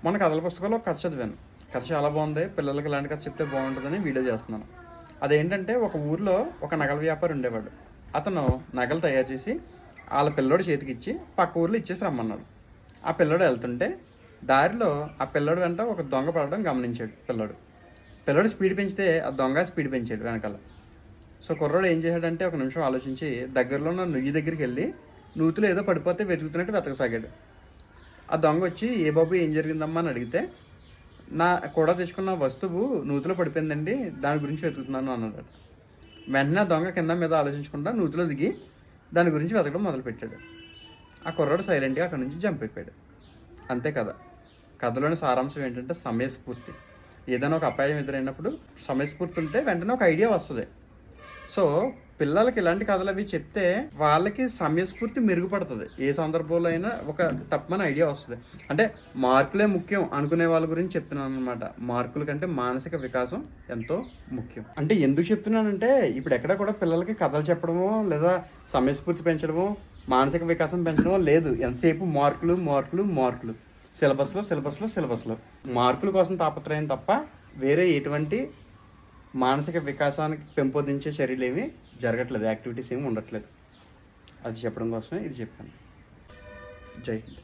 మన కథల పుస్తకాల్లో ఒక కథ చదివాను. కథ చాలా బాగుంది, పిల్లలకి ఇలాంటి కథ చెప్తే బాగుంటుందని వీడియో చేస్తున్నాను. అదేంటంటే, ఒక ఊరిలో ఒక నగల వ్యాపారి ఉండేవాడు. అతను నగలు తయారు చేసి వాళ్ళ పిల్లోడి చేతికిచ్చి పక్క ఊర్లో ఇచ్చేసి రమ్మన్నాడు. ఆ పిల్లోడు వెళ్తుంటే దారిలో ఆ పిల్లోడు వెంట ఒక దొంగ పడడం గమనించాడు. పిల్లోడు స్పీడ్ పెంచితే ఆ దొంగ స్పీడ్ పెంచాడు వెనకాల. సో కుర్రోడు ఏం చేశాడంటే, ఒక నిమిషం ఆలోచించి దగ్గరలో ఉన్న నుయ్యి దగ్గరికి వెళ్ళి నూతులు ఏదో పడిపోతే వెతుకుతున్నట్టు వెతకసాగాడు. ఆ దొంగ వచ్చి, ఏ బాబు ఏం జరిగిందమ్మా అని అడిగితే, నా కూడా తెచ్చుకున్న వస్తువు నూతిలో పడిపోయిందండి, దాని గురించి వెతుకుతున్నాను అన్నాడు. వెంటనే దొంగ కింద మీద ఆలోచించకుండా నూతిలో దిగి దాని గురించి వెతకడం మొదలుపెట్టాడు. ఆ కుర్రాడు సైలెంట్గా అక్కడి నుంచి జంప్ అయిపోయాడు. అంతే కదా. కథలోని సారాంశం ఏంటంటే సమయస్ఫూర్తి. ఏదైనా ఒక అపాయం ఎదురైనప్పుడు సమయస్ఫూర్తి ఉంటే వెంటనే ఒక ఐడియా వస్తుంది. సో పిల్లలకి ఇలాంటి కథలు అవి చెప్తే వాళ్ళకి సమయస్ఫూర్తి మెరుగుపడుతుంది. ఏ సందర్భంలో అయినా ఒక టప్మని ఐడియా వస్తుంది. అంటే మార్కులే ముఖ్యం అనుకునే వాళ్ళ గురించి చెప్తున్నాను అనమాట. మార్కుల కంటే మానసిక వికాసం ఎంతో ముఖ్యం. అంటే ఎందుకు చెప్తున్నానంటే, ఇప్పుడు ఎక్కడ కూడా పిల్లలకి కథలు చెప్పడమో లేదా సమయస్ఫూర్తి పెంచడమో మానసిక వికాసం పెంచడమో లేదు. ఎంతసేపు మార్కులు మార్కులు మార్కులు, సిలబస్లో మార్కుల కోసం తాపత్రయం తప్ప వేరే ఎటువంటి మానసిక వికాసానికి పెంపొందించే చర్యలు ఏమీ జరగట్లేదు, యాక్టివిటీస్ ఏమి ఉండట్లేదు. అది చెప్పడం కోసమే ఇది చెప్పాను. జై హింద్.